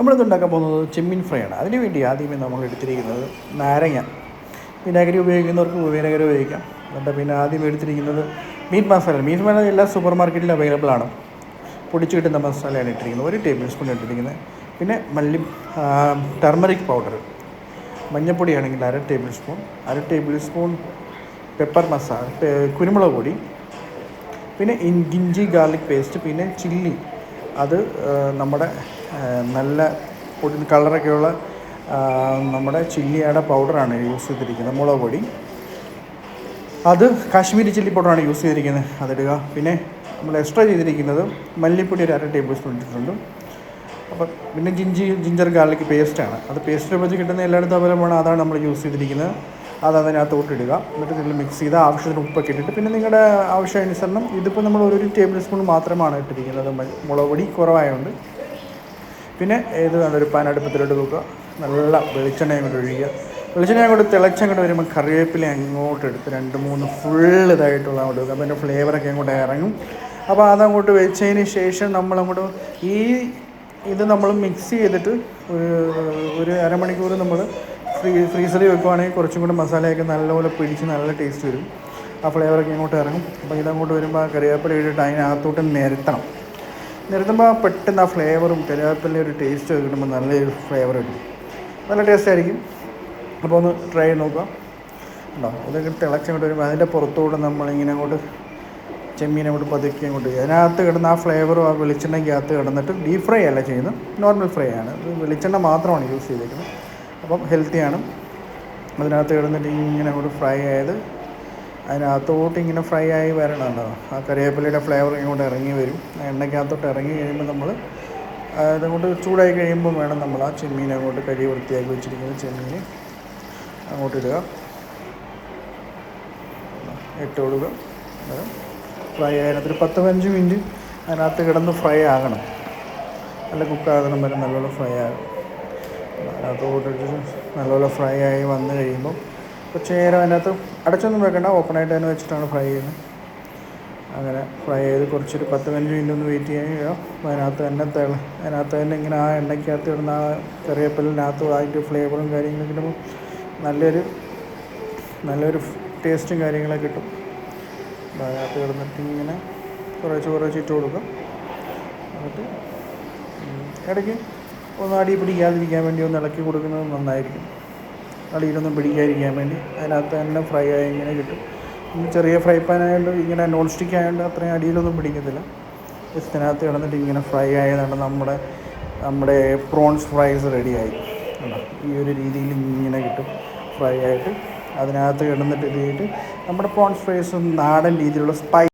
നമ്മളിത് ഉണ്ടാക്കാൻ പോകുന്നത് ചെമ്മീൻ ഫ്രൈ ആണ്. അതിന് വേണ്ടി ആദ്യമേ നമ്മൾ എടുത്തിരിക്കുന്നത് നാരങ്ങ, വിനാഗിരി ഉപയോഗിക്കുന്നവർക്ക് വിനാഗിരി ഉപയോഗിക്കാം. എന്നിട്ട് പിന്നെ ആദ്യം എടുത്തിരിക്കുന്നത് മീറ്റ് മസാല എല്ലാ സൂപ്പർ മാർക്കറ്റിലും അവൈലബിൾ ആണ്. പൊടിച്ച് കിട്ടുന്ന മസാലയാണ് ഇട്ടിരിക്കുന്നത്. 1 ടേബിൾ സ്പൂൺ ഇട്ടിരിക്കുന്നത്. പിന്നെ ടർമറിക് പൗഡർ, മഞ്ഞൾപ്പൊടിയാണെങ്കിൽ 1/2 ടേബിൾ സ്പൂൺ പെപ്പർ മസാല, കുരുമുളക് പൊടി, പിന്നെ ഇഞ്ചി ഗാർലിക് പേസ്റ്റ്, പിന്നെ ചില്ലി, അത് നമ്മുടെ നല്ല പൊടി കളറൊക്കെയുള്ള നമ്മുടെ ചില്ലിയുടെ പൗഡറാണ് യൂസ് ചെയ്തിരിക്കുന്നത്. മുളക് പൊടി, അത് കാശ്മീരി ചില്ലി പൗഡറാണ് യൂസ് ചെയ്തിരിക്കുന്നത്, അതിടുക. പിന്നെ നമ്മൾ എക്സ്ട്രാ ചെയ്തിരിക്കുന്നത് മല്ലിപ്പൊടി 1/2 ടേബിൾ സ്പൂൺ ഇട്ടിട്ടുണ്ട്. അപ്പം പിന്നെ ജിഞ്ചർ ഗാർലിക് പേസ്റ്റാണ്. അത് പേസ്റ്റ് വെച്ച് കിട്ടുന്ന എല്ലായിടത്തും അവൈലബിളാണ്. അതാണ് നമ്മൾ യൂസ് ചെയ്തിരിക്കുന്നത്. അത് അതിനകത്തോട്ട് ഇടുക. എന്നിട്ട് നിങ്ങൾ മിക്സ് ചെയ്ത് ആവശ്യത്തിന് ഉപ്പൊക്കെ ഇട്ടിട്ട്, പിന്നെ നിങ്ങളുടെ ആവശ്യാനുസരണം, ഇതിപ്പോൾ നമ്മൾ 1 ടേബിൾ സ്പൂൺ മാത്രമാണ് ഇട്ടിരിക്കുന്നത്, മുളക് പൊടി കുറവായതുകൊണ്ട്. പിന്നെ നല്ലൊരു പാൻ അടുപ്പത്തിലോട്ട് വെക്കുക. നല്ല വെളിച്ചെണ്ണ അങ്ങോട്ട് ഒഴിക്കുക. വെളിച്ചെണ്ണ അങ്ങോട്ട് തിളച്ചങ്ങോട്ട് വരുമ്പോൾ കറിവേപ്പില അങ്ങോട്ട് എടുത്ത് 2-3 ഫുൾ ഇതായിട്ടുള്ള അങ്ങോട്ട് വെക്കുക. അപ്പോൾ അതിൻ്റെ ഫ്ലേവറൊക്കെ അങ്ങോട്ട് ഇറങ്ങും. അപ്പോൾ അതങ്ങോട്ട് വെച്ചതിന് ശേഷം നമ്മളങ്ങോട്ട് ഇത് നമ്മൾ മിക്സ് ചെയ്തിട്ട് ഒരു അരമണിക്കൂർ നമ്മൾ ഫ്രീസറിൽ വെക്കുവാണെങ്കിൽ കുറച്ചും കൂടി മസാലയൊക്കെ നല്ലപോലെ പിടിച്ച് നല്ല ടേസ്റ്റ് വരും. ആ ഫ്ലേവറൊക്കെ അങ്ങോട്ട് ഇറങ്ങും. അപ്പോൾ ഇതങ്ങോട്ട് വരുമ്പോൾ ആ കറിവേപ്പില ഇട്ടിട്ട് അതിനകത്തോട്ട് നിരത്തുമ്പോൾ പെട്ടെന്ന് ആ ഫ്ലേവറും കറിവേപ്പിലയുടെ ഒരു ടേസ്റ്റ് കിട്ടുമ്പോൾ നല്ലൊരു ഫ്ലേവർ കിട്ടും. നല്ല ടേസ്റ്റ് ആയിരിക്കും. അപ്പോൾ ഒന്ന് ട്രൈ ചെയ്ത് നോക്കുക. ഉണ്ടോ, ഇതൊക്കെ തിളച്ചങ്ങോട്ട് വരുമ്പോൾ അതിൻ്റെ പുറത്തോട്ട് നമ്മളിങ്ങനെ അങ്ങോട്ട് ചെമ്മീൻ അങ്ങോട്ട് പതുക്കി അങ്ങോട്ട് അതിനകത്ത് കിടന്ന് ആ ഫ്ലേവറും ആ വെളിച്ചെണ്ണയ്ക്കകത്ത് കിടന്നിട്ട് ഡീപ് ഫ്രൈ അല്ല ചെയ്യുന്നത്, നോർമൽ ഫ്രൈ ആണ്. വെളിച്ചെണ്ണ മാത്രമാണ് യൂസ് ചെയ്തേക്കുന്നത്. അപ്പം ഹെൽത്തിയാണ്. അതിനകത്ത് കിടന്നിട്ട് ഇങ്ങനെ അങ്ങോട്ട് ഫ്രൈ ആയത് അതിനകത്തോട്ട് ഇങ്ങനെ ഫ്രൈ ആയി വരണമല്ലോ. ആ കറിവേപ്പിലയുടെ ഫ്ലേവർ ഇങ്ങോട്ട് ഇറങ്ങി വരും. ആ എണ്ണയ്ക്കകത്തോട്ട് ഇറങ്ങി കഴിയുമ്പോൾ നമ്മൾ അതങ്ങോട്ട് ചൂടായി കഴിയുമ്പോൾ വേണം നമ്മൾ ആ ചെമ്മീൻ അങ്ങോട്ട് കഴുകി വൃത്തിയാക്കി വെച്ചിരിക്കുന്ന ചെമ്മീൻ അങ്ങോട്ട് ഇടുക, ഇട്ട് കൊടുക്കുക. ഫ്രൈ അതിനകത്തൊരു 10-15 മിനിറ്റ് അതിനകത്ത് കിടന്ന് ഫ്രൈ ആകണം. നല്ല കുക്കാകണം വരെ നല്ലപോലെ ഫ്രൈ ആകും. അതിനകത്തോട്ടിട്ട് നല്ലപോലെ ഫ്രൈ ആയി വന്നു കഴിയുമ്പോൾ കുറച്ച് നേരം അതിനകത്ത് അടച്ചൊന്നും വെക്കണ്ട, ഓപ്പണായിട്ട് തന്നെ വെച്ചിട്ടാണ് ഫ്രൈ ചെയ്യുന്നത്. അങ്ങനെ ഫ്രൈ ചെയ്ത് കുറച്ചൊരു 10-15 മിനിറ്റ് ഒന്ന് വെയിറ്റ് ചെയ്യുക. അതിനകത്ത് തന്നെ ഇങ്ങനെ ആ എണ്ണയ്ക്കകത്ത് ഇടുന്ന ആ കറിവേപ്പിലിനകത്ത് അതിൻ്റെ ഫ്ലേവറും കാര്യങ്ങളൊക്കെ കിട്ടുമ്പോൾ നല്ലൊരു ടേസ്റ്റും കാര്യങ്ങളൊക്കെ കിട്ടും. അതിനകത്ത് കിടന്നിട്ട് ഇങ്ങനെ കുറച്ച് ഇട്ട് കൊടുക്കും. എന്നിട്ട് ഇടയ്ക്ക് ഒന്ന് അടി പിടിക്കാതിരിക്കാൻ വേണ്ടി ഒന്ന് ഇളക്കി കൊടുക്കുന്നത് നന്നായിരിക്കും. അടിയിലൊന്നും പിടിക്കാതിരിക്കാൻ വേണ്ടി അതിനകത്ത് തന്നെ ഫ്രൈ ആയി ഇങ്ങനെ കിട്ടും. ചെറിയ ഫ്രൈ പാൻ ആയതുകൊണ്ട് ഇങ്ങനെ നോൺ സ്റ്റിക്ക് ആയതുകൊണ്ട് അത്രയും അടിയിലൊന്നും പിടിക്കത്തില്ല. ജസ്റ്റ് അതിനകത്ത് കിടന്നിട്ട് ഇങ്ങനെ ഫ്രൈ ആയതാണ് നമ്മുടെ പ്രോൺസ് ഫ്രൈസ് റെഡിയായി. ഈ ഒരു രീതിയിൽ ഇങ്ങനെ കിട്ടും ഫ്രൈ ആയിട്ട്. അതിനകത്ത് കിടന്നിട്ട് ഇത് ചെയ്തിട്ട് നമ്മുടെ പ്രോൺസ് ഫ്രൈസ് നാടൻ രീതിയിലുള്ള